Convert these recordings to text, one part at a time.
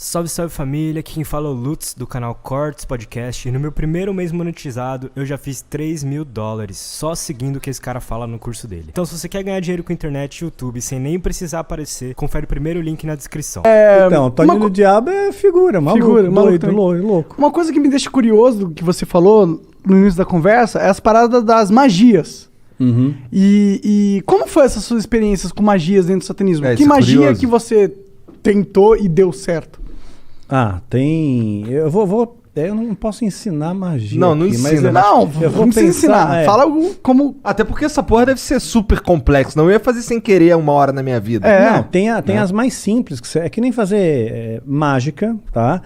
Salve, salve família, aqui quem fala é o Lutz do canal Cortes Podcast e no meu primeiro mês monetizado eu já fiz $3.000 só seguindo o que esse cara fala no curso dele. Então se você quer ganhar dinheiro com internet e YouTube sem nem precisar aparecer, confere o primeiro link na descrição. Então, Toninho do Diabo é figura, maluco, louco. Uma coisa que me deixa curioso do que você falou no início da conversa é as paradas das magias. Uhum. E como foi essas suas experiências com magias dentro do satanismo? Que magia curioso. que você tentou e deu certo? Tem. Eu não posso ensinar magia. Não aqui, ensina. Mas Eu vou pensar, ensinar. Fala como. Até porque essa porra deve ser super complexa. Não eu ia fazer sem querer uma hora na minha vida. Não, tem as mais simples. É que nem fazer mágica, tá?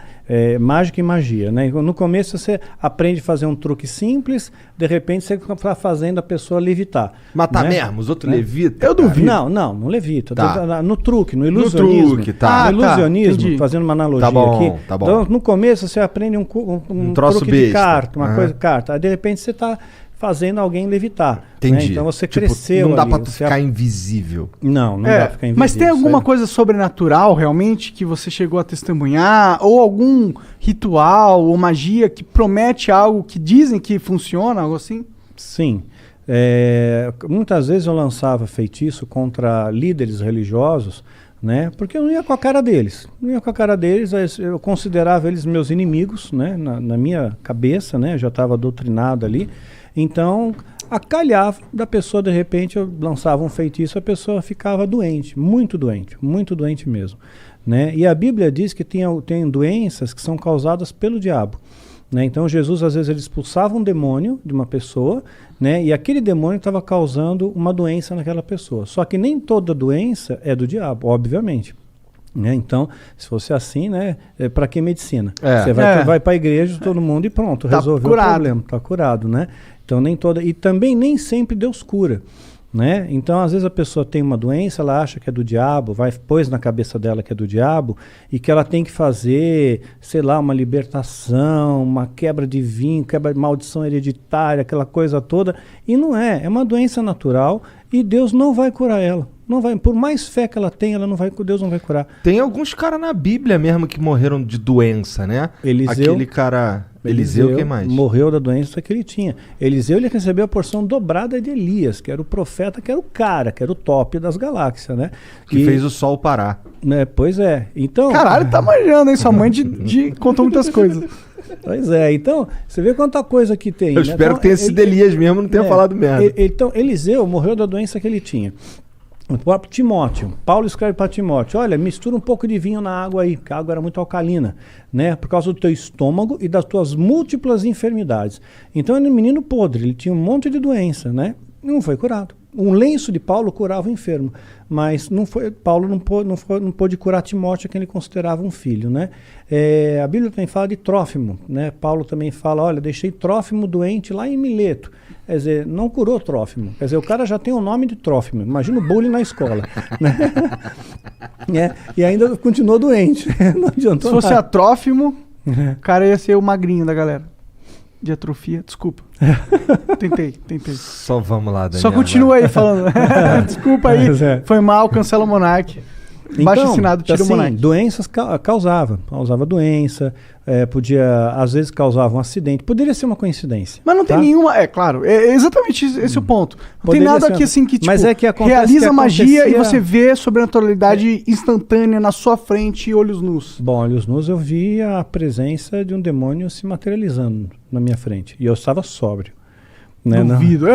Mágica e magia, né? No começo você aprende a fazer um truque simples, de repente você está fazendo a pessoa levitar. Matar né? mesmo, os outros levitam. Eu duvido. Não levita. Tá. No truque, no ilusionismo. No truque, tá. No ilusionismo, entendi. fazendo uma analogia Tá bom, aqui. tá bom. Então, no começo você aprende um troço truque de besta. carta, uma Aham. coisa de carta. Aí de repente você está fazendo alguém levitar. Entendi. Né? Então você Tipo, cresceu. não dá ali, pra tu você ficar invisível. Não dá pra ficar invisível. Mas tem alguma isso coisa sobrenatural realmente que você chegou a testemunhar? Ou algum ritual ou magia que promete algo que dizem que funciona, algo assim? Sim. Muitas vezes eu lançava feitiço contra líderes religiosos, né? Porque eu não ia com a cara deles. Eu considerava eles meus inimigos, né? Na minha cabeça, né? Eu já estava doutrinado ali. Então, acalhava da pessoa, de repente, eu lançava um feitiço, a pessoa ficava doente muito doente mesmo. Né? E a Bíblia diz que tem doenças que são causadas pelo diabo. Né? Então Jesus às vezes ele expulsava um demônio de uma pessoa, né? E aquele demônio estava causando uma doença naquela pessoa. Só que nem toda doença é do diabo, obviamente. Né? Então, se fosse assim, né? Para que medicina? Você vai para a igreja, todo mundo e pronto, Tá resolveu curado. o problema, está curado, né? Então nem toda, e também nem sempre Deus cura. Né? Então, às vezes a pessoa tem uma doença, ela acha que é do diabo, pôs na cabeça dela que é do diabo e que ela tem que fazer, sei lá, uma libertação, uma quebra de vinho, quebra de maldição hereditária, aquela coisa toda. E não é uma doença natural e Deus não vai curar ela. Não vai, por mais fé que ela tenha, Deus não vai curar. Tem alguns caras na Bíblia mesmo que morreram de doença, né? Eliseu, aquele cara... Eliseu, quem mais? Morreu da doença que ele tinha. Eliseu, ele recebeu a porção dobrada de Elias, que era o profeta, que era o cara, que era o top das galáxias, né? Que fez o sol parar. Né, pois é. Então... Caralho, tá manjando, hein? Sua mãe contou muitas coisas. Pois é. Então, você vê quanta coisa que tem. Eu né? espero que tenha sido Elias mesmo, não tenha falado merda. Então, Eliseu morreu da doença que ele tinha. O próprio Timóteo, Paulo escreve para Timóteo, olha, mistura um pouco de vinho na água aí, porque a água era muito alcalina, né? Por causa do teu estômago e das tuas múltiplas enfermidades. Então ele era um menino podre, ele tinha um monte de doença, né? Não foi curado. Um lenço de Paulo curava o enfermo, mas Paulo não pôde curar Timóteo, que ele considerava um filho, né? A Bíblia também fala de Trófimo, né? Paulo também fala, olha, deixei Trófimo doente lá em Mileto. Quer dizer, não curou Trófimo. Quer dizer, o cara já tem o nome de Trófimo. Imagina o bullying na escola. Né? E ainda continuou doente. Não adiantou Se fosse nada. a Trófimo, o cara ia ser o magrinho da galera. De atrofia, desculpa. Tentei. Só vamos lá, Daniel. Só continua aí falando. Desculpa aí, foi mal, cancela o Monark. Baixo assinado, tira o Monark. Doenças causava doença, às vezes causava um acidente, poderia ser uma coincidência. Mas não tem nenhuma, claro, é exatamente esse o ponto. Não tem nada aqui assim que, tipo, mas é que realiza magia e você vê sobrenaturalidade instantânea na sua frente, olhos nus. Bom, olhos nus eu vi a presença de um demônio se materializando na minha frente, e eu estava sóbrio. Né? Duvido.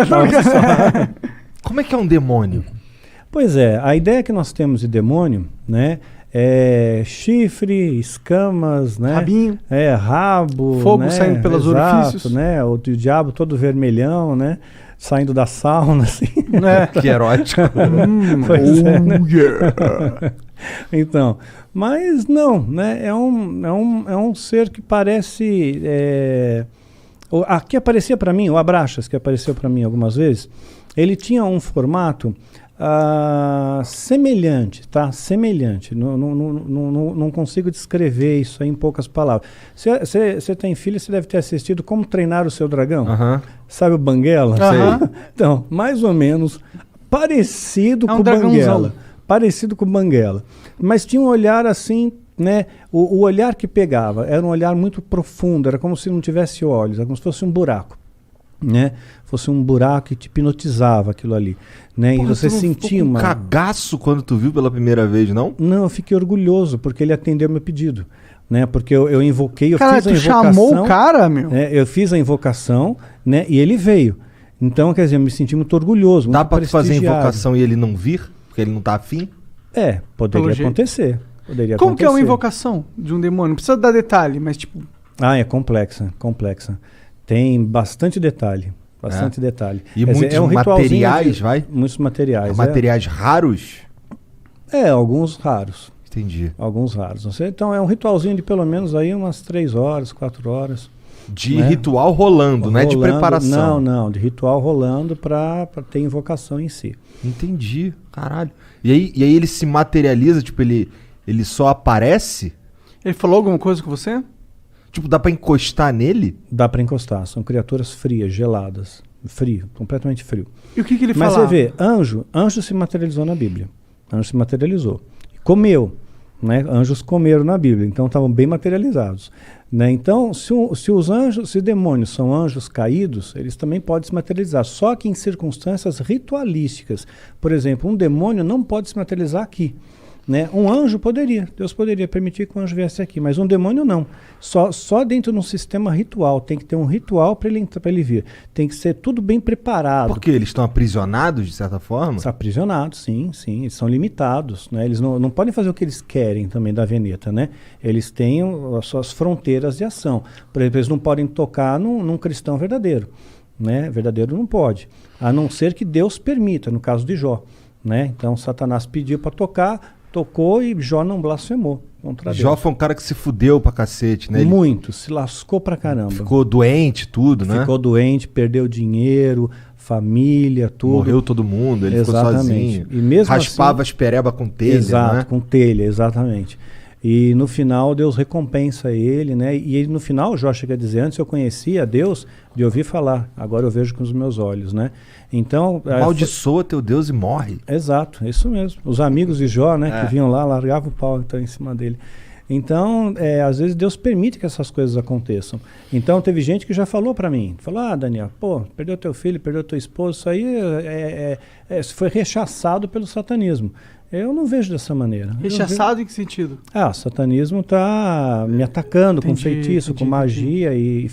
Como é que é um demônio? Pois é, a ideia que nós temos de demônio, né, é chifre, escamas, né, rabinho, rabo, fogo, né, saindo pelos orifícios, né, o diabo todo vermelhão, né, saindo da sauna, assim. Que erótico. Pois é, né? Então, mas não, né, é um ser que parece, aqui aparecia para mim, o Abraxas, que apareceu para mim algumas vezes, ele tinha um formato semelhante, tá? Semelhante. Não consigo descrever isso aí em poucas palavras. Você tem filho, você deve ter assistido Como Treinar o Seu Dragão. Sabe o Banguela? Então, mais ou menos parecido com o Banguela. Parecido com o Banguela. Mas tinha um olhar assim, né? O olhar que pegava era um olhar muito profundo, era como se não tivesse olhos, era como se fosse um buraco, né? Fosse um buraco que te hipnotizava aquilo ali, né? Porra, e você tu não sentia ficou com uma... cagaço quando tu viu pela primeira vez, não? Não, eu fiquei orgulhoso, porque ele atendeu meu pedido, né? Porque eu invoquei, eu Cara, fiz a tu invocação... chamou o cara, meu? Eu fiz a invocação, né? E ele veio. Então, quer dizer, eu me senti muito orgulhoso, Dá muito pra tu fazer a prestigiado. invocação e ele não vir? Porque ele não tá afim? Poderia Pelo jeito. acontecer. Poderia Como que é uma acontecer. invocação de um demônio? Não precisa dar detalhe, mas tipo... É complexa. Tem bastante detalhe. Detalhe. E Quer dizer, muitos um ritualzinho materiais, vai? Muitos materiais. Materiais raros? Alguns raros. Entendi. Alguns raros. Não sei. Então é um ritualzinho de pelo menos aí umas 3 horas, 4 horas. De né? ritual rolando, não é de preparação. Não, de ritual rolando para ter invocação em si. Entendi, caralho. E aí ele se materializa, tipo, ele só aparece? Ele falou alguma coisa com você? Tipo, dá pra encostar nele? Dá para encostar. São criaturas frias, geladas. Frio, completamente frio. E o que ele Mas falava? você vê, anjo se materializou na Bíblia. Anjo se materializou. Comeu. Né? Anjos comeram na Bíblia, então estavam bem materializados. Né? Então, se os demônios são anjos caídos, eles também podem se materializar, só que em circunstâncias ritualísticas. Por exemplo, um demônio não pode se materializar aqui. Né? Um anjo poderia, Deus poderia permitir que um anjo viesse aqui, mas um demônio não. Só dentro de um sistema ritual, tem que ter um ritual para ele vir. Tem que ser tudo bem preparado. Porque eles estão aprisionados, de certa forma? Estão aprisionados, sim, eles são limitados. Né? Eles não podem fazer o que eles querem também da Veneta. Né? Eles têm as suas fronteiras de ação. Por exemplo, eles não podem tocar num cristão verdadeiro. Né? Verdadeiro não pode, a não ser que Deus permita, no caso de Jó. Né? Então Satanás pediu para tocar, tocou e Jó não blasfemou contra Deus. Jó foi um cara que se fudeu pra cacete, né? Muito, se lascou pra caramba. Ficou doente, tudo, né? Ficou doente, perdeu dinheiro, família, tudo. Morreu todo mundo, ele Exatamente. ficou sozinho. E mesmo raspava assim, as pereba com telha, exato, né? com telha, exatamente. E no final Deus recompensa ele, né? E ele, no final, Jó chega a dizer, antes eu conhecia Deus de ouvir falar, agora eu vejo com os meus olhos, né? Então... Amaldiçoa teu Deus e morre. Exato, isso mesmo. Os amigos de Jó, né, que vinham lá, largavam o pau então, em cima dele. Então, às vezes Deus permite que essas coisas aconteçam. Então, teve gente que já falou para mim, falou, Daniel, perdeu teu filho, perdeu teu esposo, isso aí foi rechaçado pelo satanismo. Eu não vejo dessa maneira. Rechaçado em que sentido? O satanismo está me atacando com feitiço, com magia e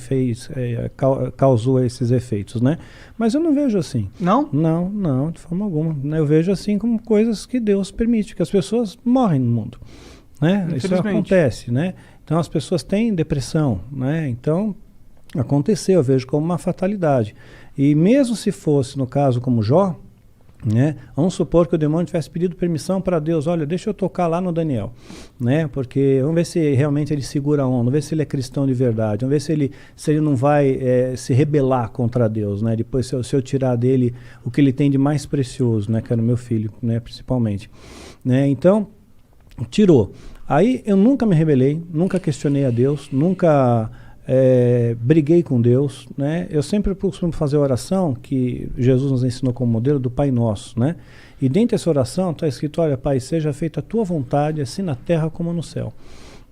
causou esses efeitos, né? Mas eu não vejo assim. Não? Não, de forma alguma. Eu vejo assim como coisas que Deus permite, que as pessoas morrem no mundo. Né? Isso acontece, né? Então as pessoas têm depressão, né? Então aconteceu, eu vejo como uma fatalidade. E mesmo se fosse no caso como Jó, né? Vamos supor que o demônio tivesse pedido permissão para Deus, olha, deixa eu tocar lá no Daniel, né? Porque vamos ver se realmente ele segura a onda, vamos ver se ele é cristão de verdade, vamos ver se ele não vai se rebelar contra Deus, né? Depois se eu tirar dele o que ele tem de mais precioso, né? Que era o meu filho, né? Principalmente, né? Então tirou. Aí eu nunca me rebelei, nunca questionei a Deus, nunca briguei com Deus, né? Eu sempre costumo fazer a oração que Jesus nos ensinou como modelo do Pai Nosso, né? E dentro dessa oração está escrito, olha, Pai, seja feita a tua vontade, assim na terra como no céu.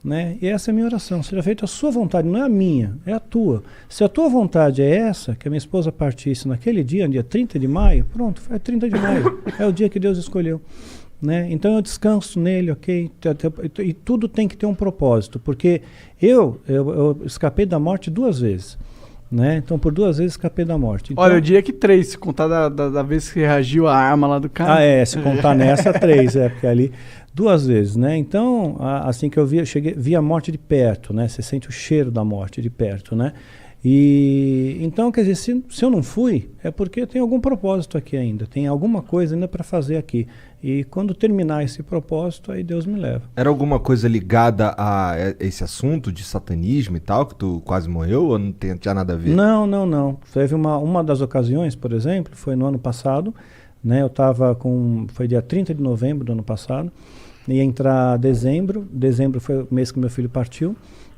Né? E essa é a minha oração, seja feita a sua vontade, não é a minha, é a tua. Se a tua vontade é essa, que a minha esposa partisse naquele dia 30 de maio, pronto, foi 30 de maio, é o dia que Deus escolheu. Né? Então eu descanso nele, ok? E tudo tem que ter um propósito, porque eu escapei da morte 2 vezes. Né? Então por 2 vezes escapei da morte. Então, olha, eu diria que 3, se contar da vez que reagiu a arma lá do cara. Se contar nessa 3, porque ali 2 vezes, né? Então, assim que eu vi a morte de perto, né? Você sente o cheiro da morte de perto, né? E então, quer dizer, se eu não fui, é porque tem algum propósito aqui ainda, tem alguma coisa ainda para fazer aqui. E quando terminar esse propósito, aí Deus me leva. Era alguma coisa ligada a esse assunto de satanismo e tal, que tu quase morreu, ou não tinha nada a ver? Não. Teve uma das ocasiões, por exemplo, foi no ano passado, né? Eu estava foi dia 30 de novembro do ano passado, ia entrar dezembro foi o mês que meu filho partiu,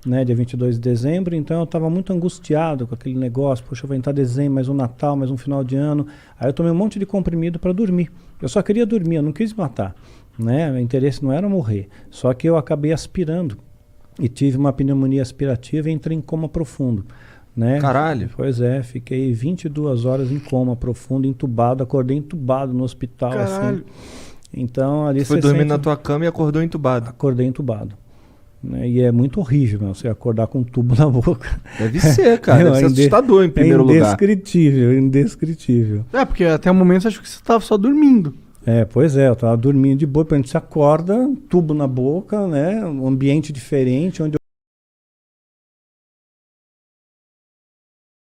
né, dia 22 de dezembro, então eu estava muito angustiado com aquele negócio, poxa, eu vou entrar dezembro, mais um Natal, mais um final de ano, aí eu tomei um monte de comprimido para dormir, eu só queria dormir, eu não quis matar, né? O interesse não era morrer. Só que eu acabei aspirando e tive uma pneumonia aspirativa e entrei em coma profundo, né? Caralho. Pois é, fiquei 22 horas em coma profundo, entubado, acordei entubado no hospital, Caralho. assim. Então ali Tu foi você dormir sente... na tua cama e acordou entubado. Acordei entubado. Né? E é muito horrível, meu, você acordar com um tubo na boca. Deve ser, cara. Deve ser assustador em primeiro lugar. Indescritível, indescritível. É, porque até o momento eu acho que você tava só dormindo. Pois é, eu tava dormindo de boa, a gente se acorda, tubo na boca, né? Um ambiente diferente, onde